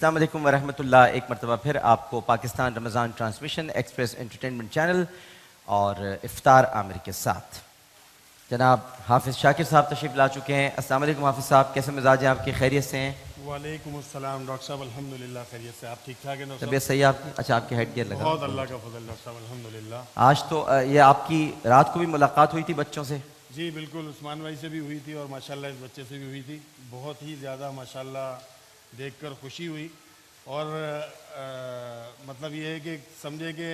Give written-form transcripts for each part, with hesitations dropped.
السلام علیکم ورحمۃ اللہ. ایک مرتبہ پھر آپ کو پاکستان رمضان ٹرانسمیشن ایکسپریس انٹرٹینمنٹ چینل اور افطار عامر کے ساتھ جناب حافظ شاکر صاحب تشریف لا چکے ہیں. السلام علیکم حافظ صاحب, کیسے مزاج ہیں آپ کے, خیریت سے ہیں؟ وعلیکم السلام ڈاکٹر صاحب, الحمدللہ خیریت سے. آپ ٹھیک ٹھاک ہیں ڈاکٹر طبیعت صحیح ہے آپ کی؟ اچھا آپ کے ہیڈ گیئر لگا. بہت اللہ کا فضل ڈاکٹر صاحب, الحمدللہ. آج تو یہ آپ کی رات کو بھی ملاقات ہوئی تھی بچوں سے؟ جی بالکل, عثمان بھائی سے بھی ہوئی تھی اور ماشاءاللہ اس بچے سے بھی ہوئی تھی. بہت ہی زیادہ ماشاءاللہ دیکھ کر خوشی ہوئی. اور مطلب یہ ہے کہ سمجھے کہ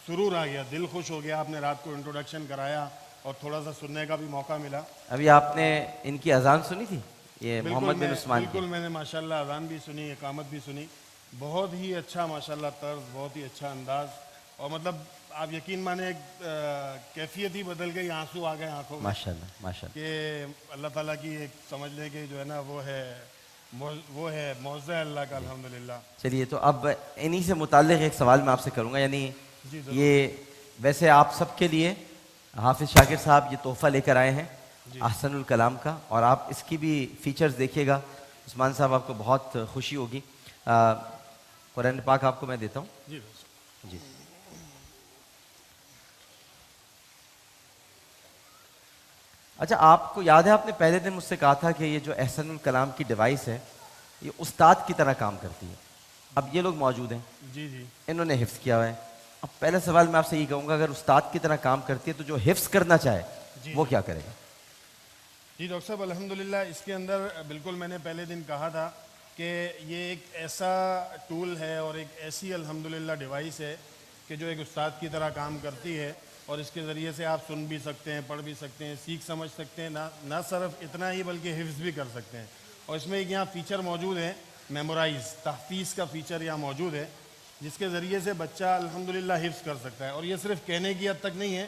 سرور آ گیا, دل خوش ہو گیا. آپ نے رات کو انٹروڈکشن کرایا اور تھوڑا سا سننے کا بھی موقع ملا. ابھی آپ نے ان کی اذان سنی تھی, یہ محمد بن عثمان کی؟ بالکل میں نے ماشاءاللہ اذان بھی سنی, اقامت بھی سنی. بہت ہی اچھا ماشاءاللہ طرز, بہت ہی اچھا انداز. اور مطلب آپ یقین مانیں کیفیت ہی بدل گئی, آنسو آ گئے آنکھوں میں ماشاءاللہ ماشاءاللہ. کہ اللہ تعالیٰ کی ایک سمجھ لیں کہ جو ہے نا وہ ہے معجزہ اللہ کا, الحمدللہ. چلیے تو اب انہی سے متعلق ایک سوال میں آپ سے کروں گا. یعنی یہ ویسے آپ سب کے لیے حافظ شاکر صاحب یہ تحفہ لے کر آئے ہیں احسن الکلام کا, اور آپ اس کی بھی فیچرز دیکھیے گا. عثمان صاحب آپ کو بہت خوشی ہوگی. قرآن پاک آپ کو میں دیتا ہوں. جی اچھا, آپ کو یاد ہے آپ نے پہلے دن مجھ سے کہا تھا کہ یہ جو احسن الکلام کی ڈیوائس ہے یہ استاد کی طرح کام کرتی ہے. اب یہ لوگ موجود ہیں, جی جی انہوں نے حفظ کیا ہوا ہے. اب پہلا سوال میں آپ سے یہ کہوں گا, اگر استاد کی طرح کام کرتی ہے تو جو حفظ کرنا چاہے وہ کیا کرے گا؟ جی ڈاکٹر صاحب الحمدللہ, اس کے اندر بالکل میں نے پہلے دن کہا تھا کہ یہ ایک ایسا ٹول ہے اور ایک ایسی الحمدللہ ڈیوائس ہے کہ جو ایک استاد کی طرح کام کرتی ہے. اور اس کے ذریعے سے آپ سن بھی سکتے ہیں, پڑھ بھی سکتے ہیں, سیکھ سمجھ سکتے ہیں. نہ صرف اتنا ہی بلکہ حفظ بھی کر سکتے ہیں. اور اس میں ایک یہاں فیچر موجود ہے, میمورائز, تحفیظ کا فیچر یہاں موجود ہے, جس کے ذریعے سے بچہ الحمدللہ حفظ کر سکتا ہے. اور یہ صرف کہنے کی حد تک نہیں ہے,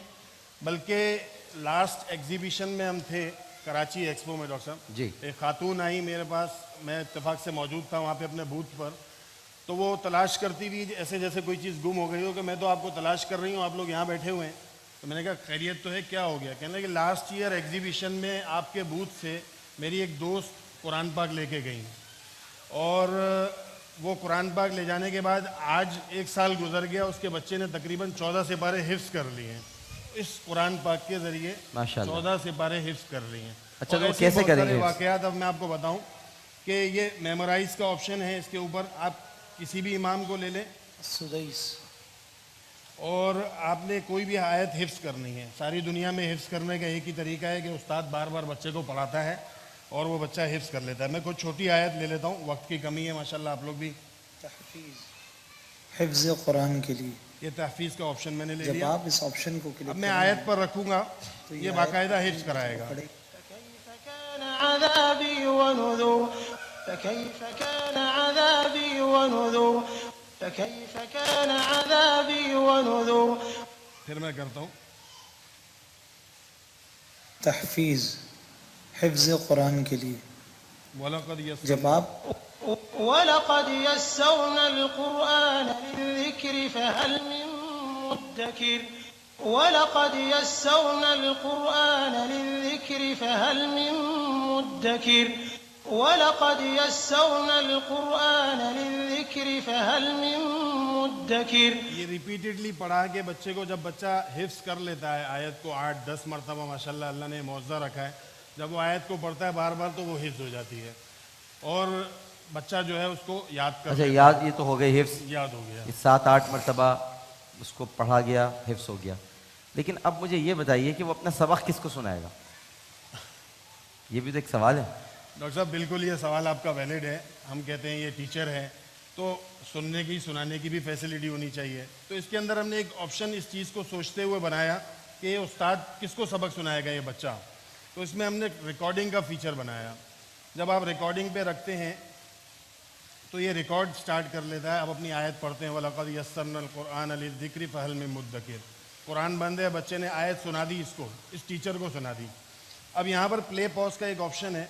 بلکہ لاسٹ ایگزیبیشن میں ہم تھے کراچی ایکسپو میں ڈاکٹر صاحب, جی ایک خاتون آئی میرے پاس, میں اتفاق سے موجود تھا وہاں پہ اپنے بوتھ پر. تو وہ تلاش کرتی ہوئی ایسے جیسے کوئی چیز گم ہو گئی ہو کہ میں تو آپ کو تلاش کر رہی ہوں, آپ لوگ یہاں بیٹھے ہوئے ہیں. تو میں نے کہا خیریت تو ہے, کیا ہو گیا؟ کہنے لگے لاسٹ ایئر ایگزیبیشن میں آپ کے بوتھ سے میری ایک دوست قرآن پاک لے کے گئی, اور وہ قرآن پاک لے جانے کے بعد آج 1 سال گزر گیا, اس کے بچے نے تقریباً 14 سپارے حفظ کر لیے ہیں. اس قرآن پاک کے ذریعے 14 سپارے حفظ کر لیے ہیں. اچھا تو کیسے کریں گے واقعات اب میں آپ کو بتاؤں کہ یہ میمورائز کا آپشن ہے. اس کے اوپر آپ کسی بھی امام کو لے لیں سدیس, اور آپ نے کوئی بھی آیت حفظ کرنی ہے. ساری دنیا میں حفظ کرنے کا ایک ہی طریقہ ہے کہ استاد بار بار بچے کو پڑھاتا ہے اور وہ بچہ حفظ کر لیتا ہے. میں کوئی چھوٹی آیت لے لیتا ہوں, وقت کی کمی ہے ماشاءاللہ, آپ لوگ بھی. تحفیظ حفظ قرآن کے لیے یہ تحفیظ کا آپشن میں نے لے جب لیا. آپ اس آپشن کو کلک اب میں آیت پر رکھوں گا, یہ باقاعدہ حفظ کرائے گا. فكيف كان عذابي ونذر فكيف كان عذابي ونذر. پھر میں کرتا ہوں تحفیظ حفظ قرآن کے لیے. وَلَقَدْ يَسَّرْنَا, جب آپ ولقد يسرنا القرآن للذكر فهل من مدكر ولقد يسرنا القرآن للذكر فهل من مدكر ولقد يسرنا القرآن للذكر فهل من مدكر. یہ ریپیٹڈلی پڑھا کے بچے کو, جب بچہ حفظ کر لیتا ہے آیت کو 8-10 مرتبہ ماشاءاللہ اللہ نے معجزہ رکھا ہے, جب وہ آیت کو پڑھتا ہے بار بار تو وہ حفظ ہو جاتی ہے اور بچہ جو ہے اس کو یاد کر اچھا لیتا ہے. یاد, یہ تو ہو گئی حفظ, یاد ہو گیا. 7-8 مرتبہ اس کو پڑھا گیا, حفظ ہو گیا. لیکن اب مجھے یہ بتائیے کہ وہ اپنا سبق کس کو سنائے گا؟ یہ بھی تو ایک سوال ہے. ڈاکٹر صاحب بالکل یہ سوال آپ کا ویلڈ ہے. ہم کہتے ہیں یہ ٹیچر ہے تو سننے کی سنانے کی بھی فیسلٹی ہونی چاہیے. تو اس کے اندر ہم نے ایک آپشن اس چیز کو سوچتے ہوئے بنایا کہ یہ استاد کس کو سبق سنائے گا یہ بچہ. تو اس میں ہم نے ریکارڈنگ کا فیچر بنایا. جب آپ ریکارڈنگ پہ رکھتے ہیں تو یہ ریکارڈ سٹارٹ کر لیتا ہے. آپ اپنی آیت پڑھتے ہیں وَلَقَدْ يَسَّرْنَا الْقُرْآنَ لِلذِّكْرِ فَهَلْ مِن مُدَّكِرٍ. قرآن بند ہے, بچے نے آیت سنا دی, اس کو, اس ٹیچر کو سنا دی. اب یہاں پر پلے پاز کا ایک آپشن ہے.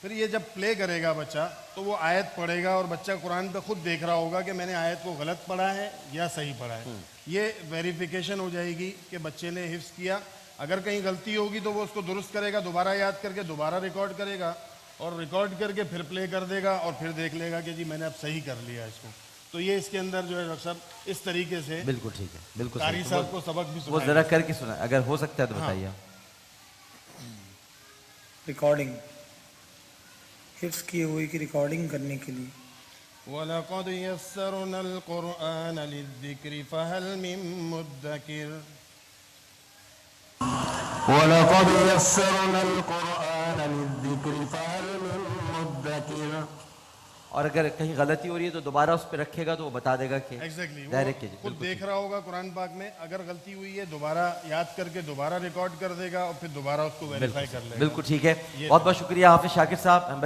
پھر یہ جب پلے کرے گا بچہ تو وہ آیت پڑھے گا اور بچہ قرآن پہ خود دیکھ رہا ہوگا کہ میں نے آیت کو غلط پڑھا ہے یا صحیح پڑھا ہے. یہ ویریفیکیشن ہو جائے گی کہ بچے نے حفظ کیا. اگر کہیں غلطی ہوگی تو وہ اس کو درست کرے گا, دوبارہ یاد کر کے دوبارہ ریکارڈ کرے گا. اور ریکارڈ کر کے پھر پلے کر دے گا اور پھر دیکھ لے گا کہ جی میں نے اب صحیح کر لیا اس کو. تو یہ اس کے اندر جو ہے ڈاکٹر صاحب اس طریقے سے بالکل ٹھیک ہے, بالکل قاری صحیح. صاحب کو سبق بھی وہ سنائیں. ذرا کر کے سنا اگر ہو سکتا ہے تو بتائیے. ریکارڈنگ حفظ کی ہوئی کی ریکارڈنگ کرنے کے لیے وَلَقَدْ يَسَّرْنَا الْقُرْآنَ لِلذِّكْرِ فَهَلْ مِن مُّدَّكِرٍ. وَلَقَدْ يَسَّرْنَا الْقُرْآنَ لِلذِّكْرِ فَهَلْ مِن مُّدَّكِرٍ. اور اگر کہیں غلطی ہو رہی ہے تو دوبارہ اس پہ رکھے گا تو وہ بتا دے گا کہ ایگزیکٹلی ڈائریکٹ کیجیے. خود دیکھ رہا ہوگا قرآن پاک میں, اگر غلطی ہوئی ہے دوبارہ یاد کر کے دوبارہ ریکارڈ کر دے گا اور پھر دوبارہ اس کو ویریفائی کر لے گا. بالکل ٹھیک ہے. بہت بہت شکریہ حافظ شاکر صاحب.